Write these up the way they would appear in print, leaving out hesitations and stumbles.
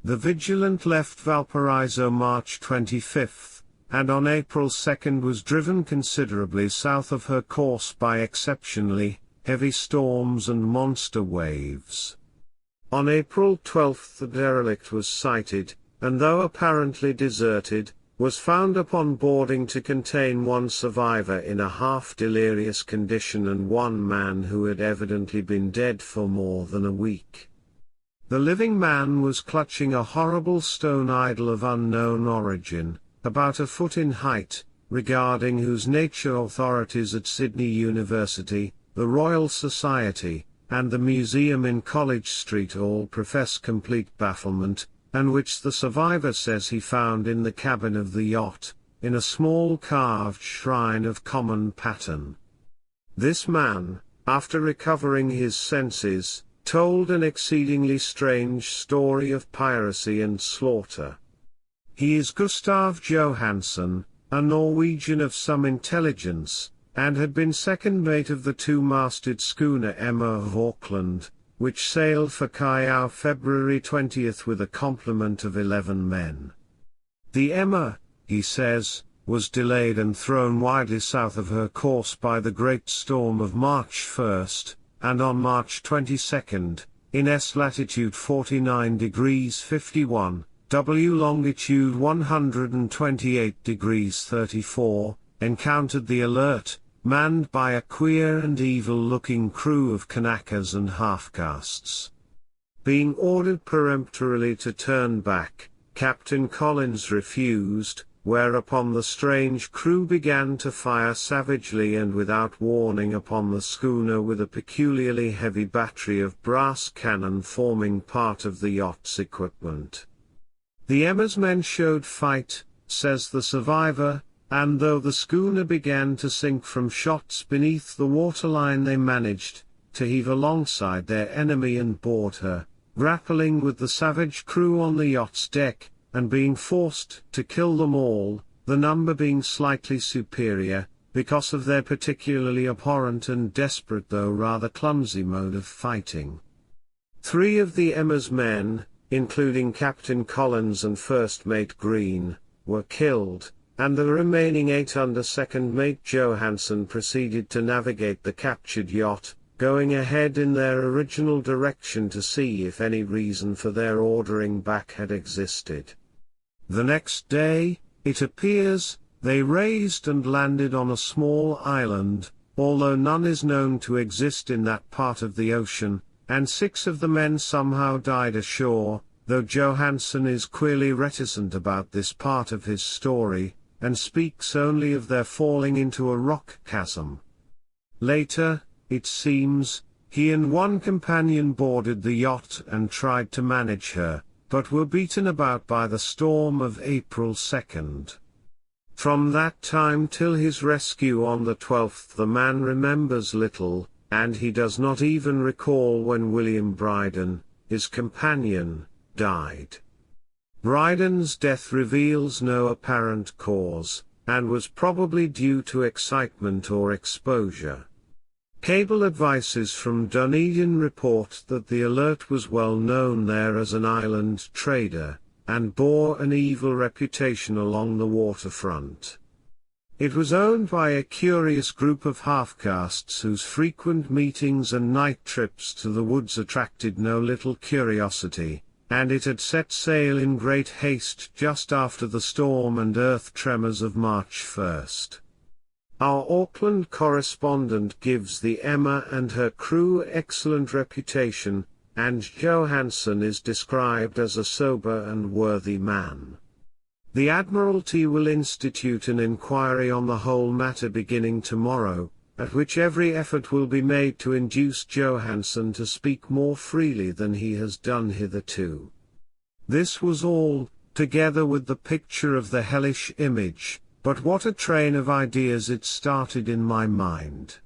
The Vigilant left Valparaiso March 25, and on April 2 was driven considerably south of her course by exceptionally heavy storms and monster waves. On April 12 the derelict was sighted, and though apparently deserted, was found upon boarding to contain one survivor in a half-delirious condition and one man who had evidently been dead for more than a week. The living man was clutching a horrible stone idol of unknown origin, about a foot in height, regarding whose nature authorities at Sydney University, the Royal Society, and the museum in College Street all profess complete bafflement, and which the survivor says he found in the cabin of the yacht, in a small carved shrine of common pattern. This man, after recovering his senses, told an exceedingly strange story of piracy and slaughter. He is Gustav Johansen, a Norwegian of some intelligence, and had been second mate of the two-masted schooner Emma of Auckland, which sailed for Callao February 20 with a complement of 11 men. The Emma, he says, was delayed and thrown widely south of her course by the great storm of March 1, and on March 22, in S latitude 49 degrees 51, W longitude 128 degrees 34, encountered the Alert, manned by a queer and evil-looking crew of Kanakas and half-castes. Being ordered peremptorily to turn back, Captain Collins refused, whereupon the strange crew began to fire savagely and without warning upon the schooner with a peculiarly heavy battery of brass cannon forming part of the yacht's equipment. The Emma's men showed fight, says the survivor, and though the schooner began to sink from shots beneath the waterline they managed to heave alongside their enemy and board her, grappling with the savage crew on the yacht's deck, and being forced to kill them all, the number being slightly superior, because of their particularly abhorrent and desperate though rather clumsy mode of fighting. 3 of the Emma's men, including Captain Collins and First Mate Green, were killed, and the remaining 8 under Second Mate Johansen proceeded to navigate the captured yacht, going ahead in their original direction to see if any reason for their ordering back had existed. The next day, it appears, they raised and landed on a small island, although none is known to exist in that part of the ocean, and 6 of the men somehow died ashore, though Johansen is queerly reticent about this part of his story, and speaks only of their falling into a rock chasm. Later, it seems, he and one companion boarded the yacht and tried to manage her, but were beaten about by the storm of April 2. From that time till his rescue on the 12th the man remembers little, and he does not even recall when William Bryden, his companion, died. Bryden's death reveals no apparent cause, and was probably due to excitement or exposure. Cable advices from Dunedin report that the Alert was well known there as an island trader, and bore an evil reputation along the waterfront. It was owned by a curious group of half-castes whose frequent meetings and night trips to the woods attracted no little curiosity, and it had set sail in great haste just after the storm and earth tremors of March 1. Our Auckland correspondent gives the Emma and her crew excellent reputation, and Johansen is described as a sober and worthy man. The Admiralty will institute an inquiry on the whole matter beginning tomorrow, at which every effort will be made to induce Johansen to speak more freely than he has done hitherto. This was all, together with the picture of the hellish image, but what a train of ideas it started in my mind.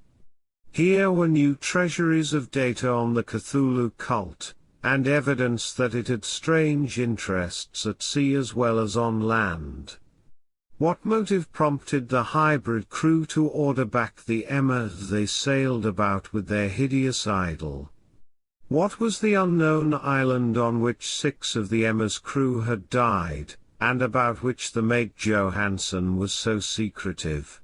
Here were new treasuries of data on the Cthulhu cult, and evidence that it had strange interests at sea as well as on land. What motive prompted the hybrid crew to order back the Emma as they sailed about with their hideous idol? What was the unknown island on which 6 of the Emma's crew had died, and about which the mate Johansen was so secretive?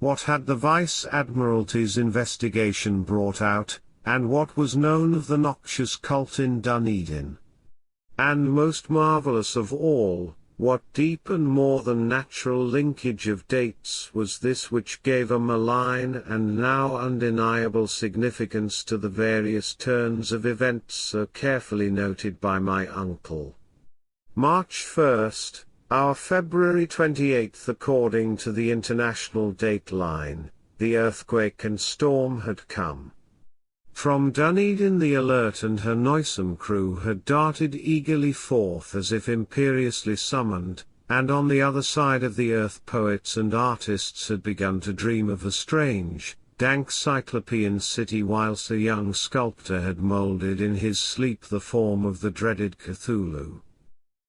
What had the Vice Admiralty's investigation brought out, and what was known of the noxious cult in Dunedin? And most marvelous of all, what deep and more than natural linkage of dates was this which gave a malign and now undeniable significance to the various turns of events so carefully noted by my uncle? March 1st, our February 28th according to the international date line, the earthquake and storm had come. From Dunedin the Alert and her noisome crew had darted eagerly forth as if imperiously summoned, and on the other side of the earth poets and artists had begun to dream of a strange, dank cyclopean city whilst a young sculptor had moulded in his sleep the form of the dreaded Cthulhu.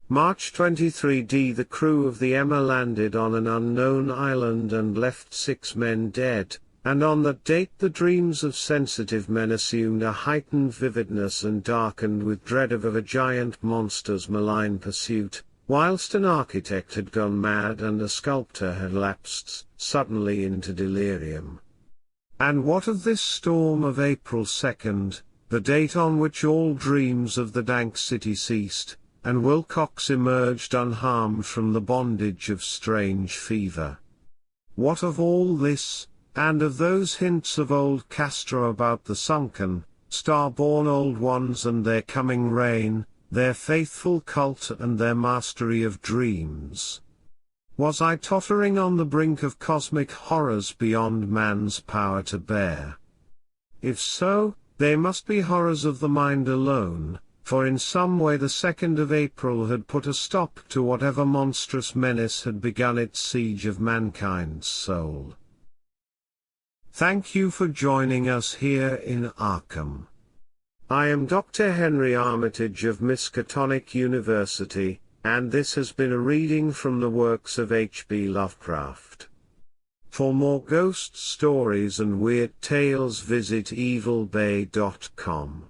March 23d the crew of the Emma landed on an unknown island and left 6 men dead. And on that date the dreams of sensitive men assumed a heightened vividness and darkened with dread of a giant monster's malign pursuit, whilst an architect had gone mad and a sculptor had lapsed suddenly into delirium. And what of this storm of April 2nd, the date on which all dreams of the dank city ceased, and Wilcox emerged unharmed from the bondage of strange fever? What of all this, and of those hints of old Castro about the sunken, star-born old ones and their coming reign, their faithful cult and their mastery of dreams? Was I tottering on the brink of cosmic horrors beyond man's power to bear? If so, they must be horrors of the mind alone, for in some way the 2nd of April had put a stop to whatever monstrous menace had begun its siege of mankind's soul. Thank you for joining us here in Arkham. I am Dr. Henry Armitage of Miskatonic University, and this has been a reading from the works of H.P. Lovecraft. For more ghost stories and weird tales visit evilbay.com.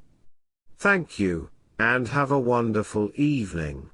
Thank you, and have a wonderful evening.